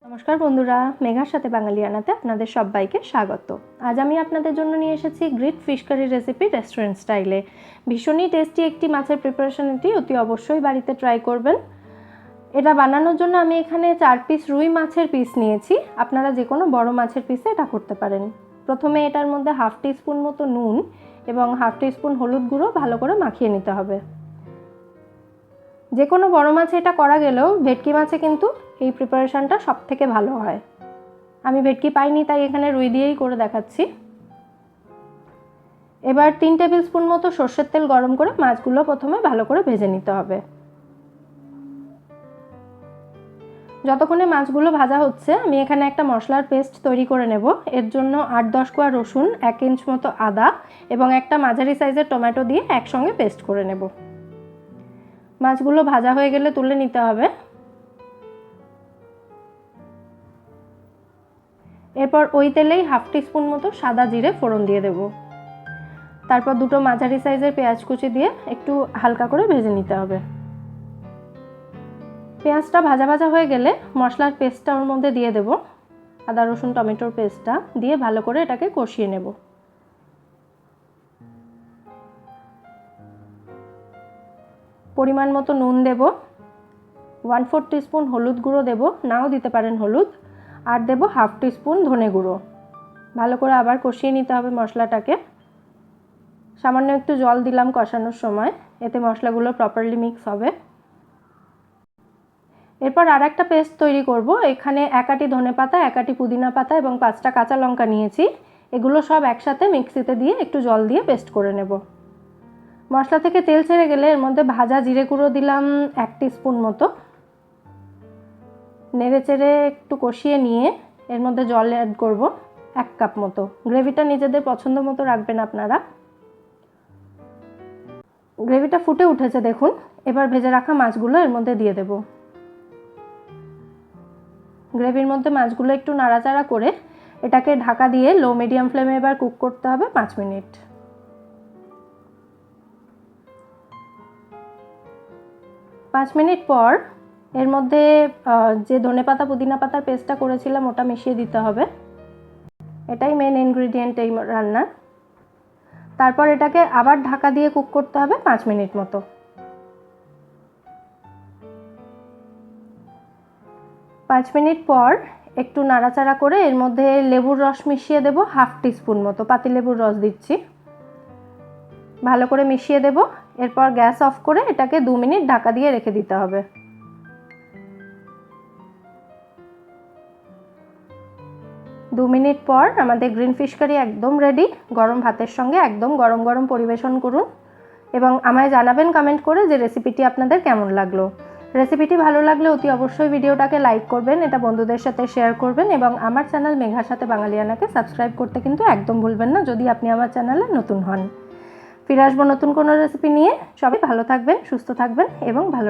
নমস্কার বন্ধুরা, মেঘার সাথে বাঙালিয়ানাতে আপনাদের সবাইকে স্বাগত। আজ আমি আপনাদের জন্য নিয়ে এসেছি great fish curry recipe restaurant স্টাইলে। ভীষণই টেস্টি একটি মাছের প্রিপারেশন, এটি অতি অবশ্যই বাড়িতে ট্রাই করবেন। এটা বানানোর জন্য আমি এখানে 4 পিস রুই মাছের পিস নিয়েছি। আপনারা যে কোনো বড় মাছের পিসে এটা করতে পারেন। প্রথমে এটার মধ্যে হাফ টিস্পুন মতো নুন এবং হাফ টিস্পুন হলুদ গুঁড়ো ভালো করে মাখিয়ে নিতে হবে। যে কোনো বড় মাছে এটা করা গেলেও ভেটকি মাছে কিন্তু এই প্রিপারেশনটা সব থেকে ভালো হয়। আমি ভেটকি পাইনি তাই এখানে রুই দিয়েই করে দেখাচ্ছি। এবার 3 টেবিল স্পুন মতো সর্ষের তেল গরম করে মাছগুলো প্রথমে ভালো করে ভেজে নিতে হবে। যতক্ষণে মাছগুলো ভাজা হচ্ছে আমি এখানে একটা মশলার পেস্ট তৈরি করে নেব। এর জন্য 8-10 কোয়া রসুন, 1 ইঞ্চ মতো আদা এবং একটা মাঝারি সাইজের টমেটো দিয়ে একসঙ্গে পেস্ট করে নেব। মাছগুলো ভাজা হয়ে গেলে তুলে নিতে হবে। এরপর ওই তেলেই হাফ টিস্পুন মতো সাদা জিরে ফোড়ন দিয়ে দেব। তারপর দুটো মাঝারি সাইজের পেঁয়াজ কুচি দিয়ে একটু হালকা করে ভেজে নিতে হবে। পেঁয়াজটা ভাজা ভাজা হয়ে গেলে মশলার পেস্টটা ওর মধ্যে দিয়ে দেব। আদা রসুন টমেটোর পেস্টটা দিয়ে ভালো করে এটাকে কষিয়ে নেব। পরিমাণ মতো নুন দেব, 1/4 টিস্পুন হলুদ গুঁড়ো দেব, নাও দিতে পারেন হলুদ, আর দেব হাফ টিস্পুন ধনে গুঁড়ো। ভালো করে আবার কষিয়ে নিতে হবে মশলাটাকে। সামান্য একটু জল দিলাম কষানোর সময়, এতে মশলাগুলো প্রপারলি মিক্স হবে। এরপর আর একটা পেস্ট তৈরি করব। এখানে 1 আঁটি ধনে পাতা, 1 আঁটি পুদিনা পাতা এবং 5টা কাঁচা লঙ্কা নিয়েছি। এগুলো সব একসাথে মিক্সিতে দিয়ে একটু জল দিয়ে পেস্ট করে নেব। মশলা থেকে তেল ছেড়ে গেলে এর মধ্যে ভাজা জিরে গুঁড়ো দিলাম 1 টিস্পুন মতো। নেড়ে চেড়ে একটু কষিয়ে নিয়ে এর মধ্যে জল অ্যাড করব 1 কাপ মতো। গ্রেভিটা নিজেদের পছন্দ মতো রাখবেন আপনারা। গ্রেভিটা ফুটে উঠেছে দেখুন। এবার ভেজে রাখা মাছগুলো এর মধ্যে দিয়ে দেব। গ্রেভির মধ্যে মাছগুলো একটু নাড়াচাড়া করে এটাকে ঢাকা দিয়ে লো মিডিয়াম ফ্লেমে এবার কুক করতে হবে 5 মিনিট। 5 মিনিট পর এর মধ্যে যে ধনেপাতা পুদিনা পাতার পেস্টটা করেছিলাম ওটা মিশিয়ে দিতে হবে। এটাই মেন ইনগ্রেডিয়েন্ট এই রান্নার। তারপর এটাকে আবার ঢাকা দিয়ে কুক করতে হবে 5 মিনিট মতো। 5 মিনিট পর একটু নাড়াচাড়া করে এর মধ্যে লেবুর রস মিশিয়ে দেব, হাফ টিস্পুন মতো পাতিলেবুর রস দিচ্ছি। ভালো করে মিশিয়ে দেব। এরপর গ্যাস অফ করে এটাকে 2 মিনিট ঢাকা দিয়ে রেখে দিতে হবে। 2 মিনিট পর আমাদের গ্রিন ফিশ কারি একদম রেডি। গরম ভাতের সঙ্গে একদম গরম গরম পরিবেশন করুন এবং আমায় জানাবেন কমেন্ট করে যে রেসিপিটি আপনাদের কেমন লাগলো। রেসিপিটি ভালো লাগলে অতি অবশ্যই ভিডিওটাকে লাইক করবেন, এটা বন্ধুদের সাথে শেয়ার করবেন এবং আমার চ্যানেল মেঘার সাথে বাঙালিয়ানাকে সাবস্ক্রাইব করতে কিন্তু একদম ভুলবেন না যদি আপনি আমার চ্যানেলে নতুন হন। ফিরে আসবো নতুন কোনো রেসিপি নিয়ে। সবাই ভালো থাকবেন, সুস্থ থাকবেন এবং ভালো